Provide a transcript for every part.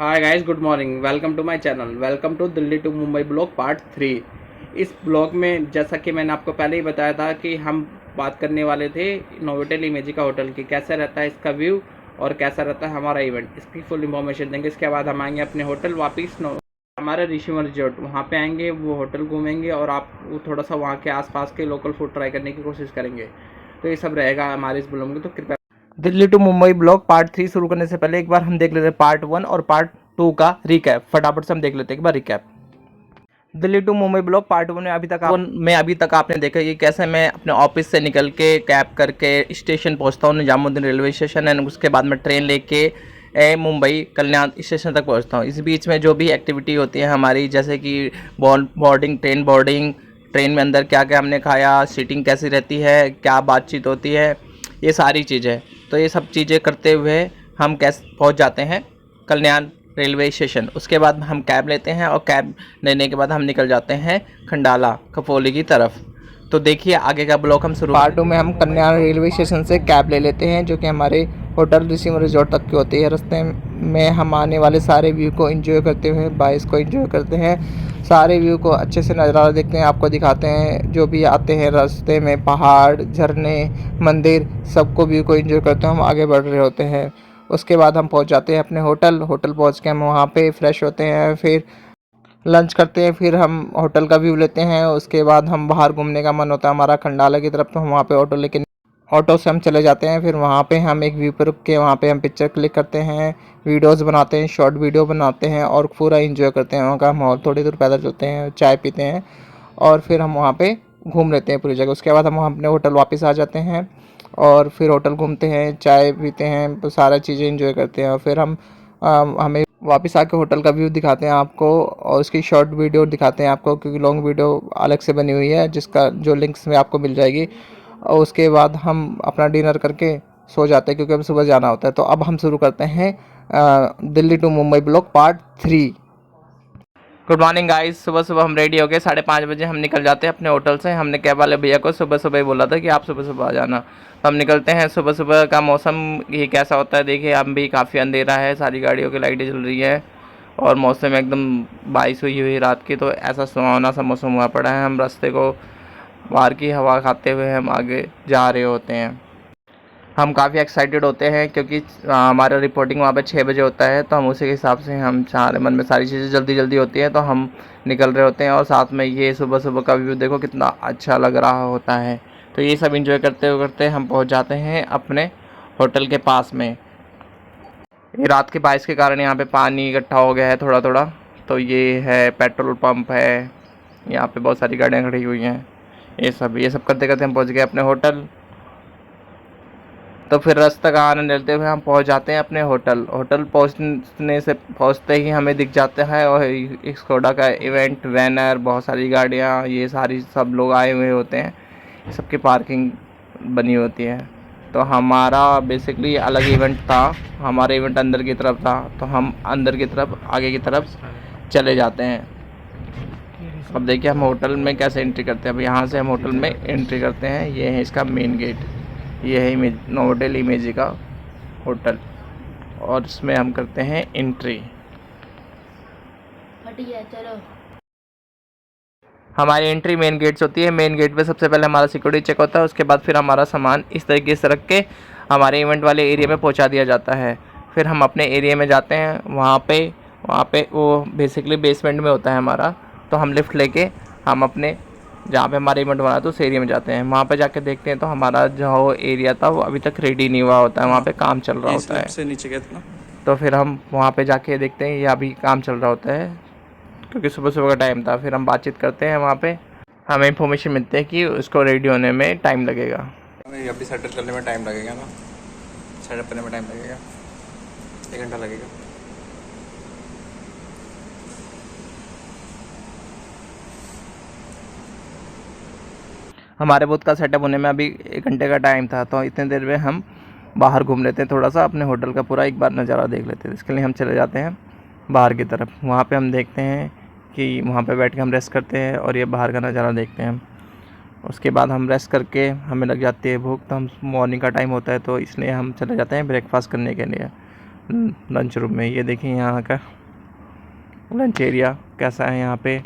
Hi guys, good morning. Welcome to my channel. Welcome to Delhi to Mumbai blog part 3। इस blog में जैसा कि मैंने आपको पहले ही बताया था कि हम बात करने वाले थे नोवोटेल इमेजिका होटल की, कैसा रहता है इसका व्यू और कैसा रहता है हमारा इवेंट। इसकी फुल इन्फॉर्मेशन देंगे। इसके बाद हम आएंगे अपने होटल वापस हमारे ऋषिवन रिजॉर्ट, वहाँ पे आएंगे, वो होटल घूमेंगे और आप थोड़ा सा वहाँ के आसपास के लोकल फूड ट्राई करने की कोशिश करेंगे। तो ये सब रहेगा हमारे इस ब्लॉग में, तो कृपया Delhi to Mumbai blog part 3 शुरू करने से पहले एक बार हम देख लेते हैं पार्ट 1 और पार्ट 2 का रिकैप। फटाफट से हम देख लेते हैं एक बार recap. Delhi to Mumbai blog part 1 में अभी तक आपने देखा कि कैसे मैं अपने ऑफिस से निकल के कैब करके स्टेशन पहुंचता हूँ, निजामुद्दीन रेलवे स्टेशन, एंड उसके बाद मैं ट्रेन लेके मुंबई कल्याण स्टेशन तक पहुंचता हूँ। इस बीच में जो भी एक्टिविटी होती है हमारी, जैसे कि बोर्डिंग, ट्रेन बोर्डिंग, ट्रेन में अंदर क्या क्या हमने खाया, सीटिंग कैसी रहती है, क्या बातचीत होती है, ये सारी चीज़ें। तो ये सब चीज़ें करते हुए हम कैसे पहुंच जाते हैं कल्याण रेलवे स्टेशन। उसके बाद हम कैब लेते हैं और कैब लेने के बाद हम निकल जाते हैं खंडाला कफोली की तरफ। तो देखिए आगे का ब्लॉक हम शुरू। पार्ट 2 में हम कल्याण रेलवे स्टेशन से कैब ले लेते हैं जो कि हमारे होटल ऋषिवन रिजॉर्ट तक की होती है। रास्ते में हम आने वाले सारे व्यू को एंजॉय करते हुए बाइस को एंजॉय करते हैं, सारे व्यू को अच्छे से नज़ारा देखते हैं, आपको दिखाते हैं जो भी आते हैं रास्ते में, पहाड़, झरने, मंदिर, सबको व्यू को एंजॉय करते हैं। हम आगे बढ़ रहे होते हैं। उसके बाद हम पहुंच जाते हैं अपने होटल पहुंच के हम वहाँ पे फ्रेश होते हैं, फिर लंच करते हैं, फिर हम होटल का व्यू लेते हैं। उसके बाद हम बाहर घूमने का मन होता है हमारा खंडाला की तरफ, तो हम वहाँ पे ऑटो से हम चले जाते हैं। फिर वहाँ पे हम एक व्यू पर रुक के वहाँ पे हम पिक्चर क्लिक करते हैं, वीडियोस बनाते हैं, शॉर्ट वीडियो बनाते हैं और पूरा एंजॉय करते हैं वहाँ का माहौल। थोड़ी दूर पैदल चलते हैं, चाय पीते हैं और फिर हम वहाँ पे घूम लेते हैं पूरी जगह। उसके बाद हम अपने होटल वापस आ जाते हैं और फिर होटल घूमते हैं, चाय पीते हैं, तो सारा चीज़ें एंजॉय करते हैं और फिर हमें वापस आके होटल का व्यू दिखाते हैं आपको और उसकी शॉर्ट वीडियो दिखाते हैं आपको, क्योंकि लॉन्ग वीडियो अलग से बनी हुई है जिसका जो लिंक्स में आपको मिल जाएगी। और उसके बाद हम अपना डिनर करके सो जाते हैं क्योंकि हमें सुबह जाना होता है। तो अब हम शुरू करते हैं Delhi to Mumbai blog part 3। Good morning guys. सुबह सुबह हम रेडी हो गए, 5:30 हम निकल जाते हैं अपने होटल से। हमने कैब वाले भैया को सुबह सुबह ही बोला था कि आप सुबह सुबह आ जाना, तो हम निकलते हैं। सुबह सुबह का मौसम ये कैसा होता है देखिए, अब भी काफ़ी अंधेरा है, सारी गाड़ियों की लाइटें जल रही है और मौसम एकदम बारिश हुई रात की, तो ऐसा सुहावना सा मौसम हुआ पड़ा है। हम रास्ते को बाहर की हवा खाते हुए हम आगे जा रहे होते हैं। हम काफ़ी एक्साइटेड होते हैं क्योंकि हमारा रिपोर्टिंग वहाँ पे 6 बजे होता है, तो हम उसी के हिसाब से हम सारे मन में सारी चीज़ें जल्दी जल्दी होती हैं, तो हम निकल रहे होते हैं। और साथ में ये सुबह सुबह का व्यू देखो कितना अच्छा लग रहा होता है। तो ये सब एंजॉय करते करते हम पहुँच जाते हैं अपने होटल के पास में। ये रात के बारिश के कारण यहाँ पर पानी इकट्ठा हो गया है थोड़ा थोड़ा। तो ये है पेट्रोल पंप है, यहाँ पर बहुत सारी गाड़ियाँ खड़ी हुई हैं। ये सब करते करते हम पहुँच गए अपने होटल। तो फिर रास्ते का आनंद लेते हुए हम पहुंच जाते हैं अपने होटल पहुंचते ही हमें दिख जाता है और स्कोडा का इवेंट वैनर, बहुत सारी गाड़ियां, ये सारी सब लोग आए हुए होते हैं, सबकी पार्किंग बनी होती है। तो हमारा बेसिकली अलग इवेंट था, हमारा इवेंट अंदर की तरफ था, तो हम अंदर की तरफ आगे की तरफ चले जाते हैं। अब देखिए हम होटल में कैसे एंट्री करते हैं। अब यहाँ से हम होटल में एंट्री करते हैं, ये है इसका मेन गेट, ये है नोवोटेल इमेजिका होटल और इसमें हम करते हैं एंट्री। चलो, हमारी एंट्री मेन गेट से होती है। मेन गेट पे सबसे पहले हमारा सिक्योरिटी चेक होता है, उसके बाद फिर हमारा सामान इस तरीके से रख के हमारे इवेंट वाले एरिया में पहुंचा दिया जाता है। फिर हम अपने एरिया में जाते हैं, वहाँ पे वो बेसिकली बेसमेंट में होता है हमारा, तो हम लिफ्ट लेके हम अपने जहाँ पे हमारा इवेंट बना था उस एरिया में जाते हैं। वहाँ पे जाके देखते हैं तो हमारा जो एरिया था वो अभी तक रेडी नहीं हुआ होता है, वहाँ पे काम चल रहा होता है। से नीचे गया था ना, तो फिर हम वहाँ पे जाके देखते हैं ये अभी काम चल रहा होता है क्योंकि सुबह सुबह का टाइम था। फिर हम बातचीत करते हैं, वहाँ पे हमें इन्फॉर्मेशन मिलती है कि उसको रेडी होने में टाइम लगेगा, हमें अभी सेटअप करने में टाइम लगेगा ना, सेटअप करने में टाइम लगेगा, 1 घंटा लगेगा। हमारे बूथ का सेटअप होने में अभी 1 घंटे का टाइम था, तो इतने देर में हम बाहर घूम लेते हैं, थोड़ा सा अपने होटल का पूरा एक बार नज़ारा देख लेते हैं। इसके लिए हम चले जाते हैं बाहर की तरफ। वहाँ पे हम देखते हैं कि वहाँ पे बैठ के हम रेस्ट करते हैं और ये बाहर का नज़ारा देखते हैं। उसके बाद हम रेस्ट करके हमें लग जाती है भूख, तो हम मॉर्निंग का टाइम होता है तो इसलिए हम चले जाते हैं ब्रेकफास्ट करने के लिए। लंच रूम में। ये देखिए यहाँ का लंच एरिया कैसा है। यहाँ पे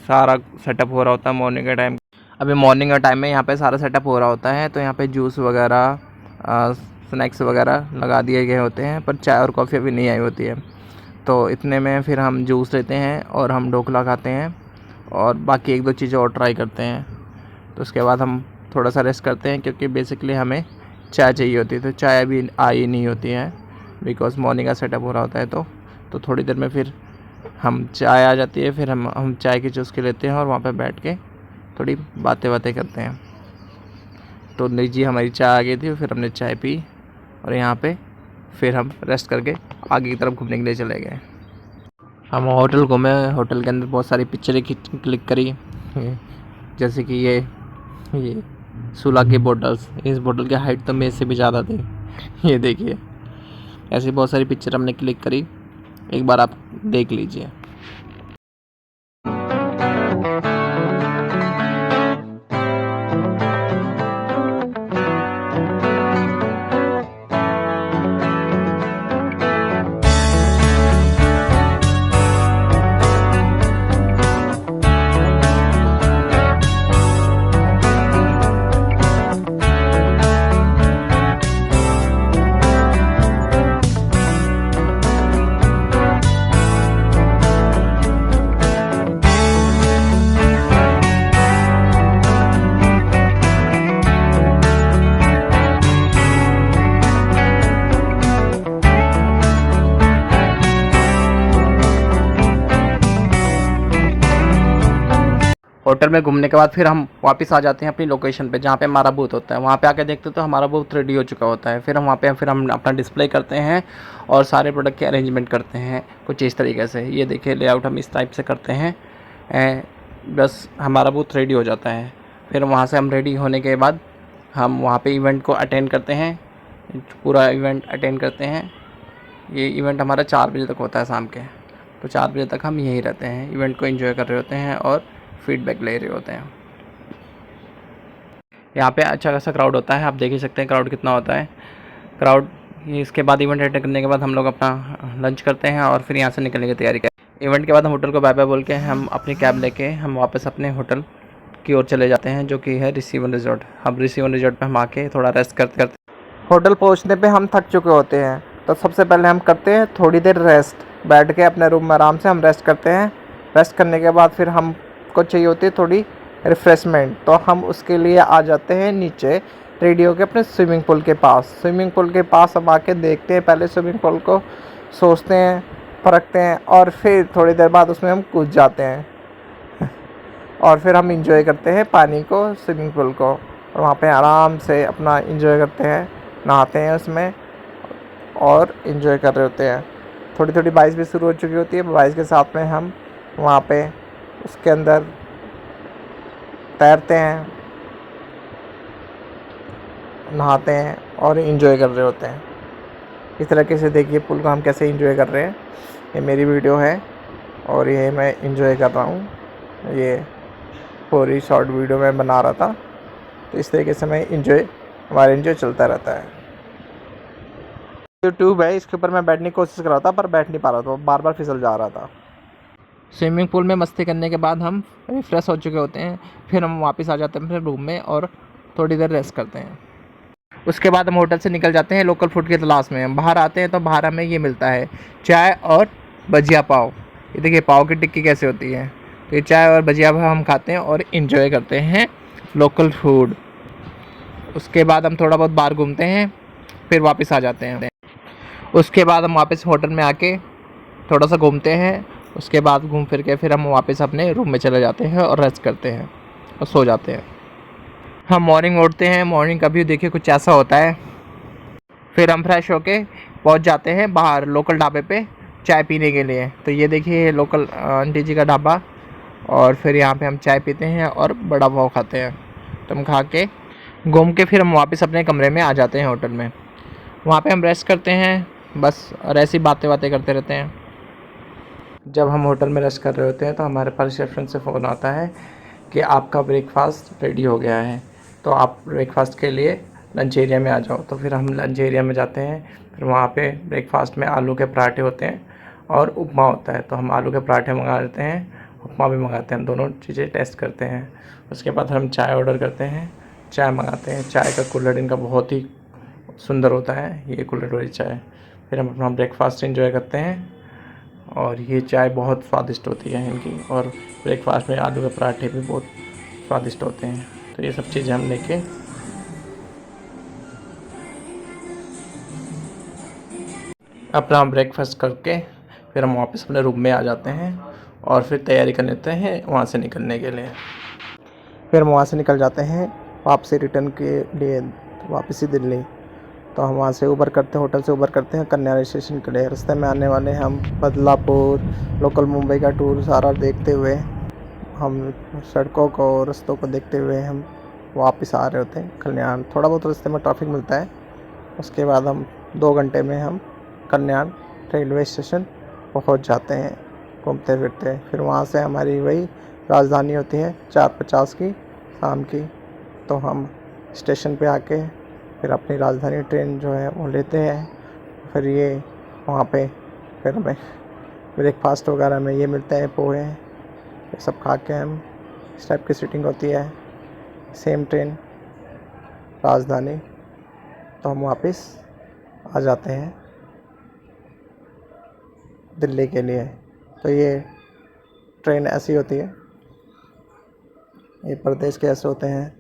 सारा सेटअप हो रहा होता है मॉर्निंग के टाइम। अभी मॉर्निंग के टाइम में यहाँ पे सारा सेटअप हो रहा होता है, तो यहाँ पे जूस वगैरह स्नैक्स वगैरह लगा दिए गए होते हैं, पर चाय और कॉफ़ी अभी नहीं आई होती है। तो इतने में फिर हम जूस लेते हैं और हम ढोकला खाते हैं और बाकी एक दो चीज़ें और ट्राई करते हैं। तो उसके बाद हम थोड़ा सा रेस्ट करते हैं, क्योंकि बेसिकली हमें चाय चाहिए होती है। तो चाय अभी आई नहीं होती है, बिकॉज मॉर्निंग का सेटअप हो रहा होता है। तो थोड़ी देर में फिर हम चाय आ जाती है, फिर हम चाय की चुस्की लेते हैं और वहाँ पे बैठ के थोड़ी बातें करते हैं। तो जी हमारी चाय आ गई थी, फिर हमने चाय पी और यहाँ पे फिर हम रेस्ट करके आगे की तरफ घूमने के लिए चले गए। हम होटल घूमे, होटल के अंदर बहुत सारी पिक्चरें क्लिक करी, जैसे कि ये सुला की बोतल्स। इस बोतल की हाइट तो मेरे से भी ज़्यादा थी। ये देखिए, ऐसी बहुत सारी पिक्चर हमने क्लिक करी, एक बार आप देख लीजिए। होटल में घूमने के बाद फिर हम वापस आ जाते हैं अपनी लोकेशन पे, जहाँ पे हमारा बूथ होता है। वहाँ पे आके देखते तो हमारा बूथ रेडी हो चुका होता है। फिर हम वहाँ पे हम अपना डिस्प्ले करते हैं और सारे प्रोडक्ट के अरेंजमेंट करते हैं कुछ इस तरीके से। ये देखिए, लेआउट हम इस टाइप से करते हैं। बस हमारा बूथ रेडी हो जाता है। फिर वहाँ से हम रेडी होने के बाद हम वहाँ पर इवेंट को अटेंड करते हैं, पूरा इवेंट अटेंड करते हैं। ये इवेंट हमारा 4 बजे तक होता है शाम के। तो 4 बजे तक हम यहीं रहते हैं, इवेंट को एंजॉय कर रहे होते हैं और फीडबैक ले रहे होते हैं। यहाँ पे अच्छा खासा क्राउड होता है, आप देख ही सकते हैं क्राउड कितना होता है। क्राउड इसके बाद इवेंट अटेंड करने के बाद हम लोग अपना लंच करते हैं और फिर यहाँ से निकलने की तैयारी करते हैं। इवेंट के बाद हम होटल को बाय बाय बोल के हम अपनी कैब लेके हम वापस अपने होटल की ओर चले जाते हैं, जो कि है रिसीवन रिजॉर्ट। हम रिसीवन रिजॉर्ट पर हम आके थोड़ा रेस्ट करते होटल पहुँचने पर हम थक चुके होते हैं, तो सबसे पहले हम करते हैं थोड़ी देर रेस्ट। बैठ के अपने रूम में आराम से हम रेस्ट करते हैं। रेस्ट करने के बाद फिर हमको चाहिए होती है थोड़ी रिफ़्रेशमेंट, तो हम उसके लिए आ जाते हैं नीचे रेडी होके अपने स्विमिंग पूल के पास। स्विमिंग पूल के पास हम आके देखते हैं पहले स्विमिंग पूल को, सोचते हैं, परखते हैं और फिर थोड़ी देर बाद उसमें हम कूद जाते हैं और फिर हम इंजॉय करते हैं पानी को, स्विमिंग पूल को। और वहाँ पे आराम से अपना इंजॉय करते हैं, नहाते हैं उसमें और इंजॉय कर रहे होते हैं। थोड़ी थोड़ी बारिश भी शुरू हो चुकी होती है। बारिश के साथ में हम वहाँ पे उसके अंदर तैरते हैं, नहाते हैं और इंजॉय कर रहे होते हैं। इस तरीके से देखिए पूल को हम कैसे इंजॉय कर रहे हैं। ये मेरी वीडियो है और ये मैं इंजॉय कर रहा हूँ। ये पूरी शॉर्ट वीडियो मैं बना रहा था, तो इस तरीके से मैं हमारा इंजॉय चलता रहता है। जो ट्यूब है इसके ऊपर मैं बैठने की कोशिश कर रहा था, पर बैठ नहीं पा रहा था, बार बार फिसल जा रहा था। स्विमिंग पूल में मस्ती करने के बाद हम रिफ़्रेश हो चुके होते हैं। फिर हम वापस आ जाते हैं अपने रूम में और थोड़ी देर रेस्ट करते हैं। उसके बाद हम होटल से निकल जाते हैं लोकल फूड की तलाश में। हम बाहर आते हैं तो बाहर हमें ये मिलता है चाय और भजिया पाव। ये देखिए पाव की टिक्की कैसे होती है। तो ये चाय और भजिया पाव हम खाते हैं और इन्जॉय करते हैं लोकल फूड। उसके बाद हम थोड़ा बहुत बाहर घूमते हैं, फिर वापस आ जाते हैं। उसके बाद हम वापस होटल में आके थोड़ा सा घूमते हैं। उसके बाद घूम फिर के फिर हम वापस अपने रूम में चले जाते हैं और रेस्ट करते हैं और सो जाते हैं। हम मॉर्निंग उठते हैं, मॉर्निंग का व्यू देखिए कुछ ऐसा होता है। फिर हम फ्रेश होके पहुंच जाते हैं बाहर लोकल ढाबे पे चाय पीने के लिए। तो ये देखिए लोकल आंटी जी का ढाबा, और फिर यहाँ पे हम चाय पीते हैं और बड़ा पाव खाते हैं। तो हम खा के घूम के फिर हम वापस अपने कमरे में आ जाते हैं होटल में। वहाँ पे हम रेस्ट करते हैं बस, और ऐसी बातें करते रहते हैं। जब हम होटल में रेस्ट कर रहे होते हैं तो हमारे पास रिसेप्शन से फ़ोन आता है कि आपका ब्रेकफास्ट रेडी हो गया है, तो आप ब्रेकफास्ट के लिए लंच एरिया में आ जाओ। तो फिर हम लंच एरिया में जाते हैं। फिर वहाँ पे ब्रेकफास्ट में आलू के पराठे होते हैं और उपमा होता है। तो हम आलू के पराठे मंगा लेते हैं, उपमा भी मंगाते हैं, दोनों चीज़ें टेस्ट करते हैं। उसके बाद हम चाय ऑर्डर करते हैं, चाय मंगाते हैं। चाय का कुल्हड़ इनका बहुत ही सुंदर होता है, ये कुल्हड़ वाली चाय। फिर हम अपना ब्रेकफास्ट एंजॉय करते हैं और ये चाय बहुत स्वादिष्ट होती है इनकी। और ब्रेकफास्ट में आलू के पराठे भी बहुत स्वादिष्ट होते हैं। तो ये सब चीज़ें हम लेके अपना ब्रेकफास्ट करके फिर हम वापस अपने रूम में आ जाते हैं और फिर तैयारी कर लेते हैं वहाँ से निकलने के लिए। फिर हम वहाँ से निकल जाते हैं वापसी रिटर्न के लिए, वापसी दिल्ली। तो हम वहाँ से उबर करते हैं, होटल से उबर करते हैं कन्याकुमारी स्टेशन के लिए। रास्ते में आने वाले हम बदलापुर, लोकल मुंबई का टूर सारा देखते हुए, हम सड़कों को, रास्तों को देखते हुए हम वापस आ रहे होते हैं कल्याण। थोड़ा बहुत रास्ते में ट्रैफिक मिलता है। उसके बाद हम 2 घंटे में हम कल्याण रेलवे स्टेशन पहुंच जाते हैं घूमते फिरते। फिर वहाँ से हमारी वही राजधानी होती है 4:50 की शाम की। तो हम स्टेशन पे आके फिर अपनी राजधानी ट्रेन जो है वो लेते हैं। फिर ये वहाँ पे फिर हमें ब्रेकफास्ट वगैरह में ये मिलते हैं, पोहे, ये सब खा के हम, इस टाइप की सीटिंग होती है। सेम ट्रेन राजधानी। तो हम वापस आ जाते हैं दिल्ली के लिए। तो ये ट्रेन ऐसी होती है, ये प्रदेश के ऐसे होते हैं।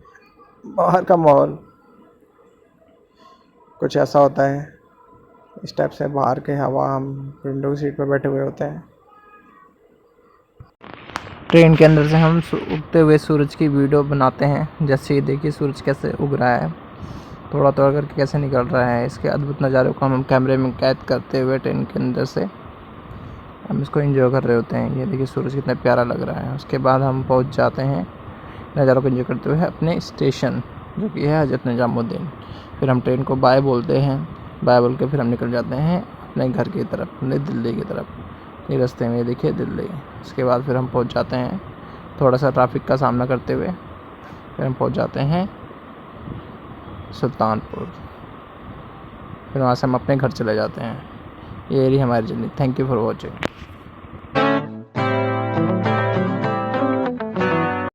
बाहर का माहौल कुछ ऐसा होता है, इस टाइप से बाहर के हवा, हम विंडो सीट पर बैठे हुए होते हैं। ट्रेन के अंदर से हम उगते हुए सूरज की वीडियो बनाते हैं। जैसे ये देखिए सूरज कैसे उग रहा है, थोड़ा थोड़ा करके कैसे निकल रहा है। इसके अद्भुत नज़ारों को हम कैमरे में कैद करते हुए ट्रेन के अंदर से हम इसको एंजॉय कर रहे होते हैं। ये देखिए सूरज कितना प्यारा लग रहा है। उसके बाद हम पहुंच जाते हैं नज़ारों को एंजॉय करते हुए अपने स्टेशन, जो कि है हज़रत निज़ामुद्दीन। फिर हम ट्रेन को बाय बोलते हैं, बाय बोल के फिर हम निकल जाते हैं अपने घर की तरफ, अपने दिल्ली की तरफ। ये रास्ते में ये देखिए दिल्ली। उसके बाद फिर हम पहुंच जाते हैं थोड़ा सा ट्रैफिक का सामना करते हुए, फिर हम पहुंच जाते हैं सुल्तानपुर। फिर वहाँ से हम अपने घर चले जाते हैं। ये रही हमारी journey. Thank you for watching.